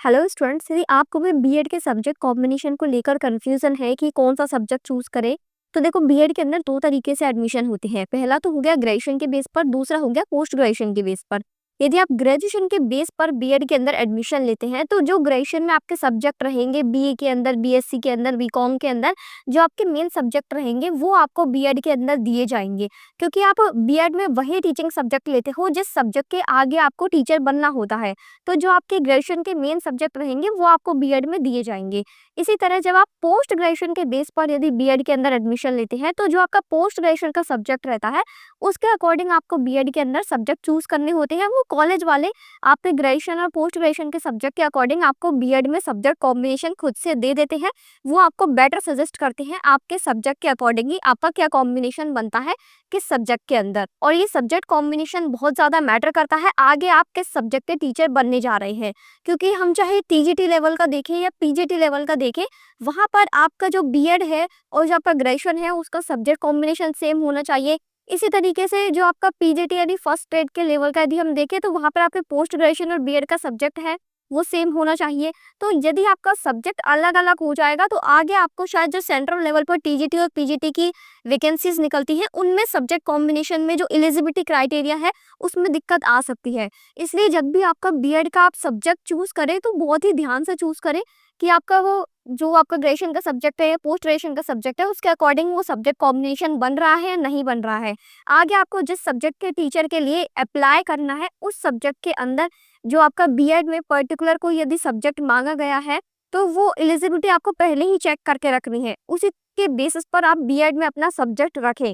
Hello students, यदि आपको भी बीएड के सब्जेक्ट कॉम्बिनेशन को लेकर कंफ्यूजन है कि कौन सा सब्जेक्ट चूज करें, तो देखो बीएड के अंदर दो तरीके से एडमिशन होते हैं। पहला तो हो गया ग्रेजुएशन के बेस पर, दूसरा हो गया पोस्ट ग्रेजुएशन के बेस पर। यदि आप ग्रेजुएशन के बेस पर बीएड के अंदर एडमिशन लेते हैं, तो जो ग्रेजुएशन में आपके सब्जेक्ट रहेंगे, बीए के अंदर, बीएससी के अंदर, बीकॉम के अंदर जो आपके मेन सब्जेक्ट रहेंगे वो आपको बीएड के अंदर दिए जाएंगे। क्योंकि आप बीएड में वही टीचिंग सब्जेक्ट लेते हो जिस सब्जेक्ट के आगे आपको टीचर बनना होता है। तो जो आपके ग्रेजुएशन के मेन सब्जेक्ट रहेंगे वो आपको बीएड में दिए जाएंगे। इसी तरह जब आप पोस्ट ग्रेजुएशन के बेस पर यदि बीएड के अंदर एडमिशन लेते हैं, तो जो आपका पोस्ट ग्रेजुएशन का सब्जेक्ट रहता है उसके अकॉर्डिंग आपको बीएड के अंदर सब्जेक्ट चूज करने होते हैं। वो कॉलेज वाले आपके ग्रेजुएशन और पोस्ट ग्रेजुएशन के सब्जेक्ट के अकॉर्डिंग आपको बीएड में सब्जेक्ट कॉम्बिनेशन खुद से दे देते हैं। वो आपको बेटर सजेस्ट करते हैं आपके सब्जेक्ट के अकॉर्डिंग ही आपका क्या कॉम्बिनेशन बनता है किस सब्जेक्ट के अंदर। और ये सब्जेक्ट कॉम्बिनेशन बहुत ज्यादा मैटर करता है आगे आप किस सब्जेक्ट के टीचर बनने जा रहे हैं। क्योंकि हम चाहे टीजीटी लेवल का देखें या पीजीटी लेवल का देखें, वहां पर आपका जो बीएड है और जो आपका ग्रेजुएशन है उसका सब्जेक्ट कॉम्बिनेशन सेम होना चाहिए। इसी तरीके से जो आपका पीजीटी यानी फर्स्ट ग्रेड के लेवल का यदि हम देखें, तो वहां पर आपके पोस्ट ग्रेजुएशन और बीएड का सब्जेक्ट है वो सेम होना चाहिए। तो यदि आपका सब्जेक्ट अलग अलग हो जाएगा तो आगे आपको शायद जो सेंट्रल लेवल पर टीजीटी और पीजीटी की वैकेंसीज निकलती हैं उनमें सब्जेक्ट कॉम्बिनेशन में जो एलिजिबिलिटी क्राइटेरिया है उसमें दिक्कत आ सकती है। इसलिए जब भी आपका बीएड का आप सब्जेक्ट चूज करें तो बहुत ही ध्यान से चूज करें कि आपका वो जो आपका ग्रेजुएशन का सब्जेक्ट है या पोस्ट ग्रेजुएशन का सब्जेक्ट है उसके अकॉर्डिंग वो सब्जेक्ट कॉम्बिनेशन बन रहा है या नहीं बन रहा है। आगे आपको जिस सब्जेक्ट के टीचर के लिए अप्लाई करना है उस सब्जेक्ट के अंदर जो आपका बीएड में पर्टिकुलर कोई यदि सब्जेक्ट मांगा गया है तो वो एलिजिबिलिटी आपको पहले ही चेक करके रखनी है। उसी के बेसिस पर आप बीएड में अपना सब्जेक्ट रखें।